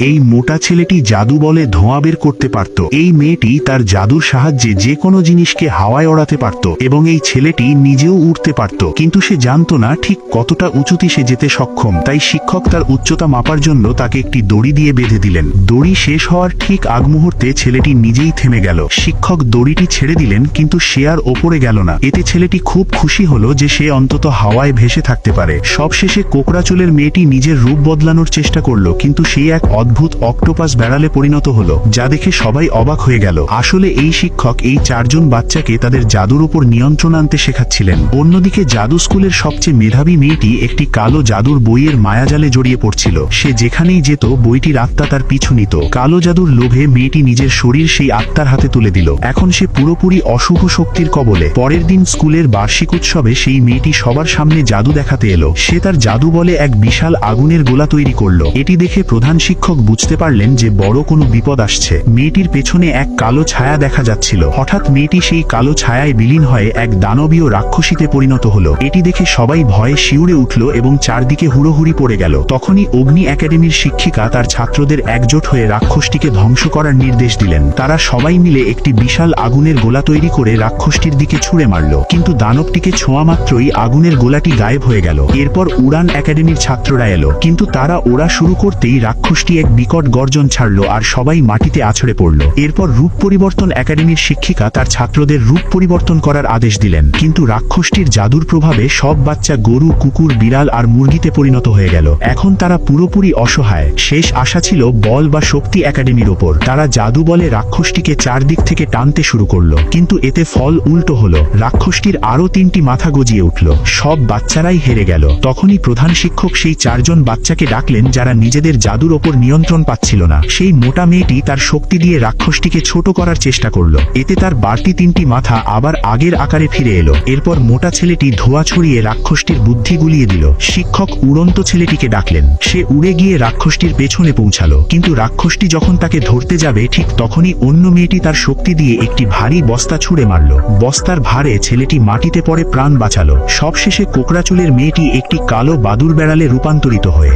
এই মোটা ছেলেটি জাদু বলে ধোঁয়া বের করতে পারত। এই মেয়েটি তার জাদুর সাহায্যে যে কোনো জিনিসকে হাওয়ায় ওড়াতে পারত এবং এই ছেলেটি নিজেও উঠতে পারত, কিন্তু সে জানত না ঠিক কতটা উঁচুতে সে যেতে সক্ষম। তাই শিক্ষক তার উচ্চতা মাপার জন্য তাকে একটি দড়ি দিয়ে বেঁধে দিলেন। দড়ি শেষ হওয়ার ঠিক আগ মুহূর্তে ছেলেটি নিজেই থেমে গেল। শিক্ষক দড়িটি ছেড়ে দিলেন, কিন্তু সে আর ওপরে গেল না। এতে ছেলেটি খুব খুশি হলো যে সে অন্তত হাওয়ায় ভেসে থাকতে পারে। সবশেষে কোকড়া চুলের মেয়েটি নিজের রূপ বদলানোর চেষ্টা করলো, কিন্তু সে এক অদ্ভুত অক্টোপাস বেড়ালে পরিণত হলো, যা দেখে সবাই অবাক হয়ে গেল। আসলে এই শিক্ষক এই চারজন বাচ্চাকে তাদের জাদুর উপর নিয়ন্ত্রণ আনতে শেখাচ্ছিলেন। অন্যদিকে জাদু স্কুলের সবচেয়ে মেধাবী মেয়েটি একটি কালো জাদুর বইয়ের মায়াজালে জড়িয়ে পড়ছিল। সে যেখানেই যেত বইটির আত্মা তার পিছু নিত। কালো জাদুর লোভে মেয়েটি নিজের শরীর সেই আত্মার হাতে তুলে দিল। এখন সে পুরোপুরি অশুভ শক্তির কবলে। পরের দিন স্কুলের বার্ষিক উৎসবে সেই মেয়েটি সবার সামনে জাদু দেখাতে এলো। সে তার জাদু বলে এক বিশাল আগুনের গোলা তৈরি করলো। এটি দেখে প্রধান শিক্ষক বুঝতে পারলেন যে বড় কোনো বিপদ আসছে। মেয়েটির পেছনে এক কালো ছায়া দেখা যাচ্ছিল। হঠাৎ মেয়েটি সেই কালো ছায়ায় বিলীন হয়ে এক দানবীয় রাক্ষসীতে পরিণত হলো। এটি দেখে সবাই ভয়ে শিউরে উঠল এবং চারদিকে হুড়োহুড়ি পড়ে গেল। তখনই অগ্নি একাডেমির শিক্ষিকা তার ছাত্রদের একজোট হয়ে রাক্ষসটিকে ধ্বংস করার নির্দেশ দিলেন। তারা সবাই মিলে একটি বিশাল আগুনের গোলা তৈরি করে রাক্ষসটির দিকে ছুঁড়ে মারল, কিন্তু দানবটিকে ছোঁয়া মাত্রই আগুনের গোলাটি গায়েব হয়ে গেল। এরপর উড়ান একাডেমির ছাত্ররা এলো, কিন্তু তারা ওড়া শুরু করতেই রাক্ষসটি এক বিকট গর্জন ছাড়ল আর সবাই মাটিতে আছড়ে পড়ল। এরপর রূপ পরিবর্তন একাডেমির শিক্ষিকা তার ছাত্রদের রূপ পরিবর্তন করার আদেশ দিলেন, কিন্তু রাক্ষসটির জাদুর প্রভাবে সব বাচ্চা গরু, কুকুর, বিড়াল আর মুরগিতে পরিণত হয়ে গেল। এখন তারা পুরোপুরি অসহায়। শেষ আশা ছিল বল বা শক্তি একাডেমির ওপর। তারা জাদু বলে রাক্ষসটিকে চারদিক থেকে টানতে শুরু করলো, কিন্তু এতে ফল উল্টো হলো। রাক্ষসটির আরো 3টি মাথা গজিয়ে উঠল। সব বাচ্চারাই হেরে গেল। তখনই প্রধান শিক্ষক সেই চারজন বাচ্চাকে ডাকলেন যারা নিজেদের জাদুর ওপর নিয়ন্ত্রণ পাচ্ছিল না। সেই মোটা মেয়েটি তার শক্তি দিয়ে রাক্ষসটিকে ছোট করার চেষ্টা করলো। এতে তার বাড়তি 3টি মাথা আবার আগের আকারে ফিরে এলো। এরপর মোটা ছেলেটি ধোঁয়া ছড়িয়ে রাক্ষসটির বুদ্ধি গুলিয়ে দিল। শিক্ষক উড়ন্ত ছেলেটিকে ডাকলেন। সে উড়ে গিয়ে রাক্ষসটির পেছনে পৌঁছালো, কিন্তু রাক্ষসটি যখন তাকে ধরতে যাবে ঠিক তখনই অন্য মেয়েটি তার শক্তি দিয়ে একটি ভারী বস্তা ছুঁড়ে মারল। বস্তার ভারে ছেলেটি মাটিতে পড়ে প্রাণ বাঁচালো। সবশেষে কোকড়া চুলের মেয়েটি একটি কালো বাদুড় বেড়ালে রূপান্তরিত হয়ে